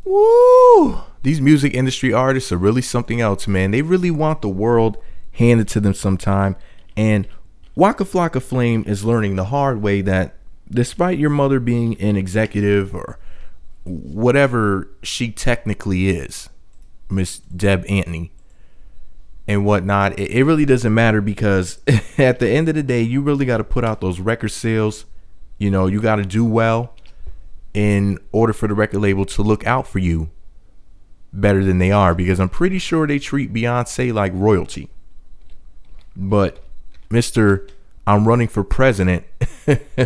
Woo! These music industry artists are really something else, man. They really want the world handed to them sometime. And Waka Flocka Flame is learning the hard way that despite your mother being an executive or whatever she technically is, Miss Deb Antony and whatnot, it really doesn't matter, because at the end of the day, you really got to put out those record sales. You know, you got to do well in order for the record label to look out for you better than they are, because I'm pretty sure they treat Beyonce like royalty. But Mr. I'm running for president,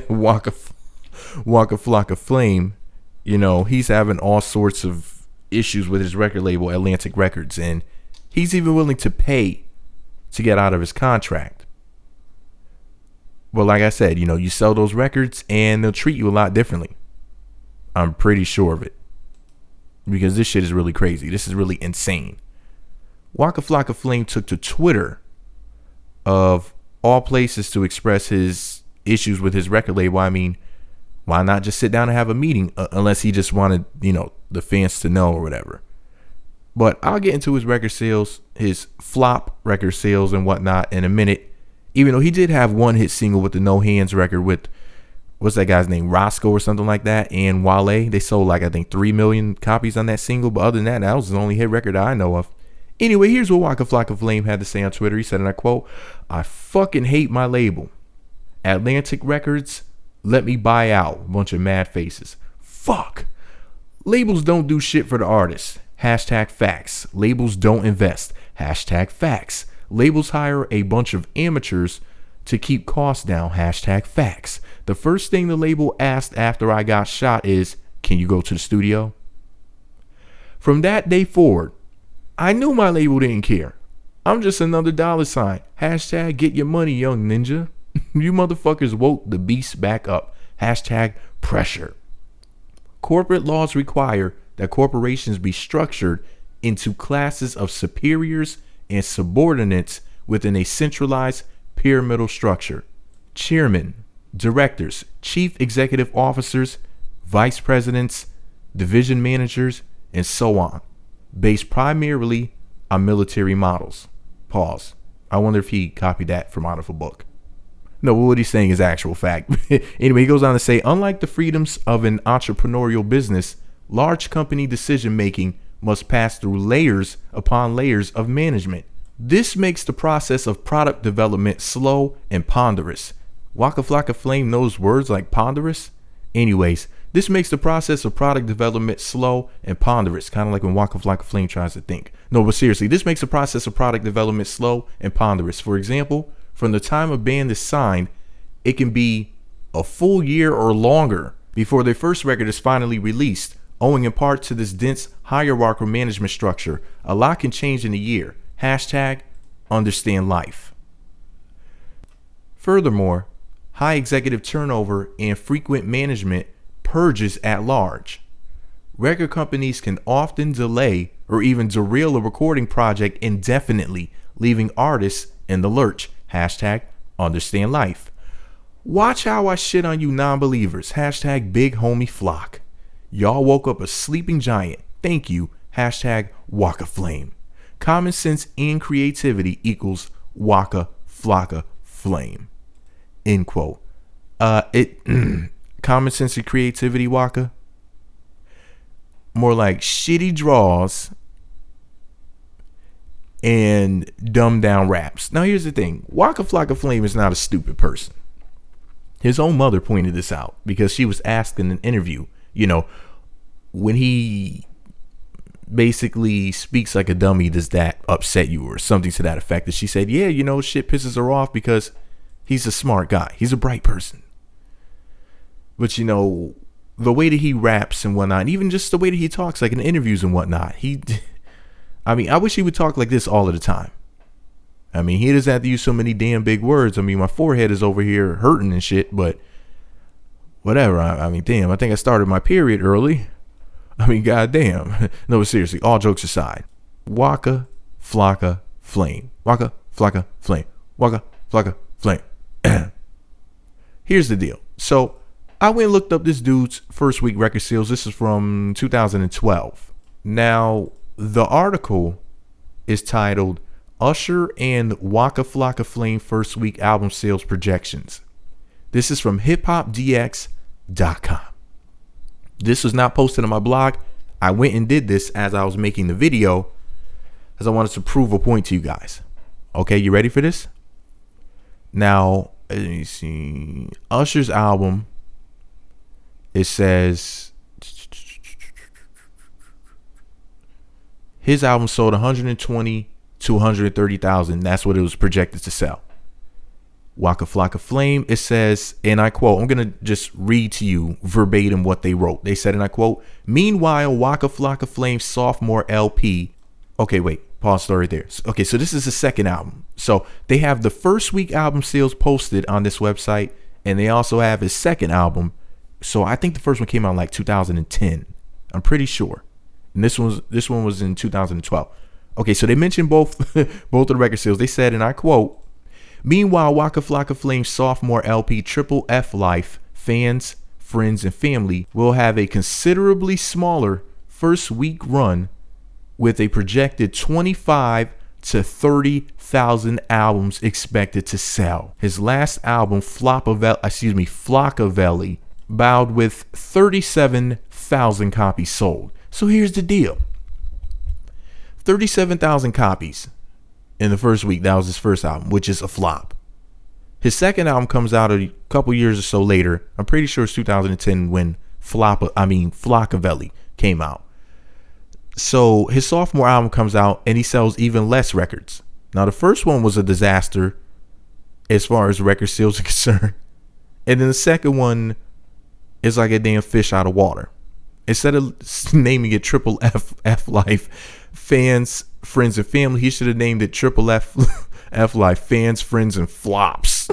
Waka Flocka Flame, you know, he's having all sorts of issues with his record label, Atlantic Records, and he's even willing to pay to get out of his contract. But like I said, you know, you sell those records and they'll treat you a lot differently. I'm pretty sure of it, because this shit is really crazy. This is really insane. Waka Flocka Flame took to Twitter, of all places, to express his issues with his record label. I mean, why not just sit down and have a meeting, unless he just wanted, you know, the fans to know or whatever. But I'll get into his record sales, his flop record sales and whatnot in a minute. Even though he did have one hit single with the No Hands record with, what's that guy's name, Roscoe or something like that, and Wale. They sold like, I think, 3 million copies on that single. But other than that, that was the only hit record I know of. Anyway, here's what Waka Flocka Flame had to say on Twitter. He said, and I quote, "I fucking hate my label. Atlantic Records, let me buy out." A bunch of mad faces. Fuck. Labels don't do shit for the artists. Hashtag facts. Labels don't invest. Hashtag facts. Labels hire a bunch of amateurs to keep costs down. Hashtag facts. The first thing the label asked after I got shot is, "Can you go to the studio?" From that day forward, I knew my label didn't care. I'm just another dollar sign. Hashtag get your money, young ninja. You motherfuckers woke the beast back up. Hashtag pressure. Corporate laws require that corporations be structured into classes of superiors and subordinates within a centralized pyramidal structure. Chairman, directors, chief executive officers, vice presidents, division managers, and so on, based primarily on military models. Pause. I wonder if he copied that from out of a book. No, what he's saying is actual fact. Anyway, he goes on to say, unlike the freedoms of an entrepreneurial business, large company decision making must pass through layers upon layers of management. This makes the process of product development slow and ponderous. Waka Flocka Flame knows words like ponderous? Anyways, this makes the process of product development slow and ponderous, kind of like when Waka Flocka Flame tries to think. No, but seriously, this makes the process of product development slow and ponderous. For example, from the time a band is signed, it can be a full year or longer before their first record is finally released, owing in part to this dense hierarchical management structure. A lot can change in a year. Hashtag understand life. Furthermore, high executive turnover and frequent management purges at large. Record companies can often delay or even derail a recording project indefinitely, leaving artists in the lurch. Hashtag understand life. Watch how I shit on you non-believers. Hashtag big homie flock. Y'all woke up a sleeping giant. Thank you. Hashtag Waka Flame. Common sense and creativity equals Waka Flocka Flame. End quote. Common sense and creativity, Waka? More like shitty draws and dumbed down raps. Now here's the thing. Waka Flocka Flame is not a stupid person. His own mother pointed this out because she was asked in an interview, you know, when he basically speaks like a dummy, does that upset you or something to that effect? And she said, yeah, you know, shit pisses her off because he's a smart guy. He's a bright person. But, you know, the way that he raps and whatnot, and even just the way that he talks, like in interviews and whatnot, I wish he would talk like this all of the time. I mean, he doesn't have to use so many damn big words. I mean, my forehead is over here hurting and shit, but whatever. I mean, damn, I think I started my period early. I mean, goddamn. No, seriously, all jokes aside. Waka Flocka Flame. Waka Flocka Flame. Waka Flocka Flame. Here's the deal. So I went and looked up this dude's first week record sales. This is from 2012. Now, the article is titled Usher and Waka Flocka Flame First Week Album Sales Projections. This is from hiphopdx.com. This was not posted on my blog. I went and did this as I was making the video, as I wanted to prove a point to you guys. Okay, you ready for this? Now, let me see. Usher's album, it says his album sold 120 to 130,000. That's what it was projected to sell. Waka Flocka Flame, it says, and I quote, I'm going to just read to you verbatim what they wrote. They said, and I quote, meanwhile, Waka Flocka Flame's sophomore LP. Okay, wait, pause story there. Okay, so this is the second album. So they have the first week album sales posted on this website, and they also have his second album. So I think the first one came out in like 2010. I'm pretty sure. And this one was in 2012. Okay, so they mentioned both of the record sales. They said, and I quote, meanwhile, Waka Flocka Flame's sophomore LP, Triple F Life, fans, friends, and family will have a considerably smaller first week run with a projected 25 to 30,000 albums expected to sell. His last album, Flockavelli, bowed with 37,000 copies sold. So here's the deal. 37,000 copies in the first week. That was his first album, which is a flop. His second album comes out a couple years or so later. I'm pretty sure it's 2010 when Flockavelli came out. So his sophomore album comes out and he sells even less records. Now the first one was a disaster as far as record sales are concerned. And then the second one is like a damn fish out of water. Instead of naming it Triple F Life, fans, friends, and family, he should have named it Triple F Life, fans, friends, and flops.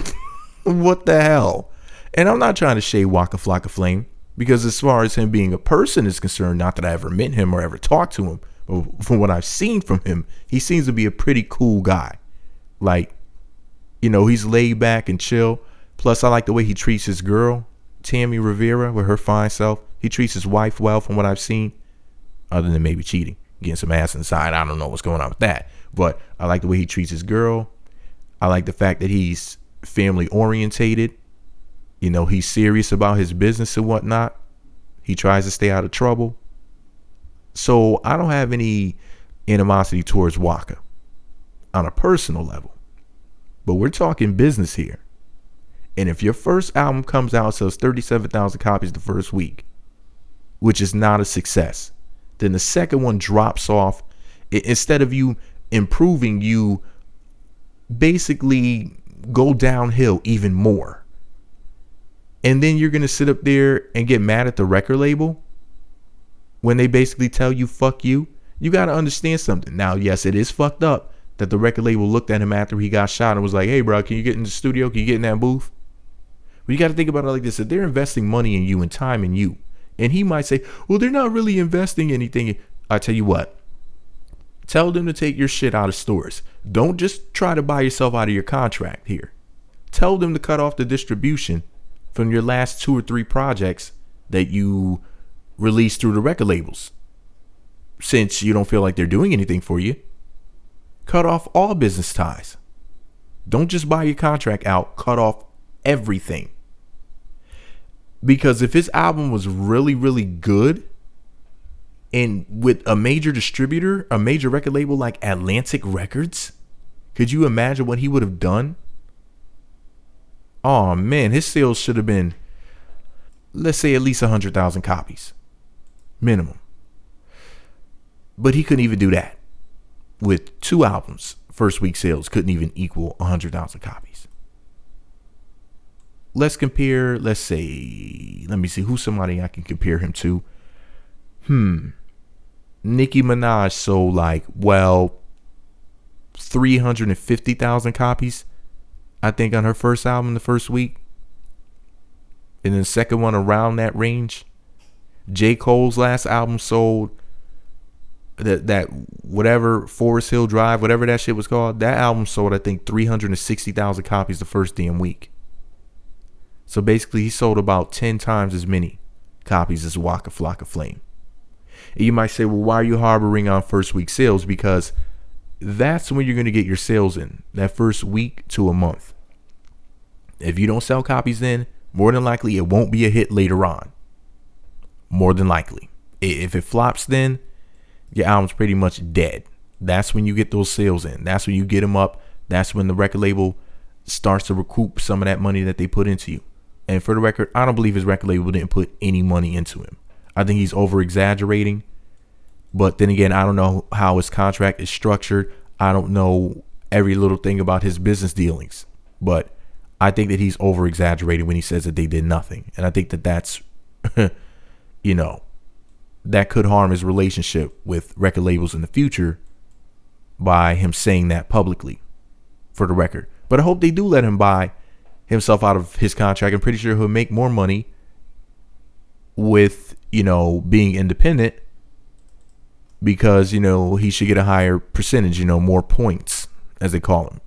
What the hell? And I'm not trying to shade Waka Flocka Flame, because as far as him being a person is concerned, not that I ever met him or ever talked to him, but from what I've seen from him, he seems to be a pretty cool guy. Like, you know, he's laid back and chill. Plus, I like the way he treats his girl, Tammy Rivera, with her fine self. He treats his wife well from what I've seen, other than maybe cheating, getting some ass inside. I don't know what's going on with that. But I like the way he treats his girl. I like the fact that he's family orientated. You know, he's serious about his business and whatnot. He tries to stay out of trouble. So I don't have any animosity towards Waka on a personal level. But we're talking business here. And if your first album comes out and sells 37,000 copies the first week, which is not a success, then the second one drops off. Instead of you improving, you basically go downhill even more. And then you're going to sit up there and get mad at the record label when they basically tell you, fuck you. You got to understand something. Now, yes, it is fucked up that the record label looked at him after he got shot and was like, hey, bro, can you get in the studio? Can you get in that booth? But you got to think about it like this. If they're investing money in you and time in you, and he might say, well, they're not really investing anything. I tell you what, tell them to take your shit out of stores. Don't just try to buy yourself out of your contract here. Tell them to cut off the distribution from your last 2 or 3 projects that you released through the record labels. Since you don't feel like they're doing anything for you, cut off all business ties. Don't just buy your contract out, cut off everything. Because if his album was really, really good, and with a major distributor, a major record label like Atlantic Records, could you imagine what he would have done? Oh man, his sales should have been, let's say, at least 100,000 copies minimum. But he couldn't even do that. With 2 albums, first week sales couldn't even equal 100,000 copies. Let's compare, let me see who's somebody I can compare him to. Nicki Minaj sold 350,000 copies, I think, on her first album the first week. And then the second one around that range. J. Cole's last album sold that whatever Forest Hill Drive, whatever that shit was called, that album sold, I think, 360,000 copies the first damn week. So basically he sold about 10 times as many copies as Waka Flocka Flame. And you might say, well, why are you harboring on first week sales? Because that's when you're going to get your sales in, that first week to a month. If you don't sell copies then, more than likely it won't be a hit later on. More than likely. If it flops then, your album's pretty much dead. That's when you get those sales in. That's when you get them up. That's when the record label starts to recoup some of that money that they put into you. And for the record, I don't believe his record label didn't put any money into him. I think he's over exaggerating. But then again, I don't know how his contract is structured. I don't know every little thing about his business dealings. But I think that he's over exaggerating when he says that they did nothing. And I think that that's, you know, that could harm his relationship with record labels in the future by him saying that publicly, for the record. But I hope they do let him buy himself out of his contract. I'm pretty sure he'll make more money with, you know, being independent, because, you know, he should get a higher percentage, you know, more points, as they call them,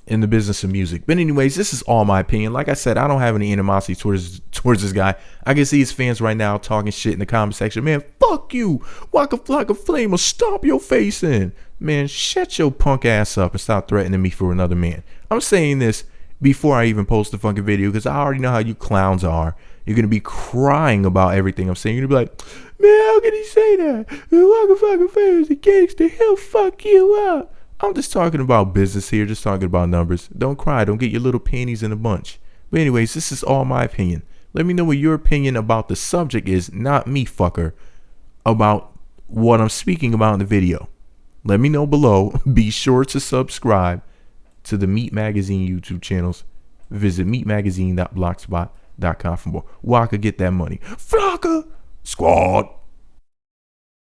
in the business of music. But anyways, this is all my opinion. Like I said, I don't have any animosity towards this guy. I can see his fans right now talking shit in the comment section. Man, fuck you. Waka Flocka Flame will stomp your face in. Man, shut your punk ass up and stop threatening me for another man. I'm saying this before I even post the fucking video, because I already know how you clowns are. You're going to be crying about everything I'm saying. You're going to be like, man, how can he say that? Waka Flocka Flame is a gangster. He'll fuck you up. I'm just talking about business here, just talking about numbers. Don't cry. Don't get your little panties in a bunch. But anyways, this is all my opinion. Let me know what your opinion about the subject is, not me, fucker, about what I'm speaking about in the video. Let me know below. Be sure to subscribe to the Meat Magazine YouTube channels. Visit meatmagazine.blogspot.com for more. Waka, get that money. Flocka Squad.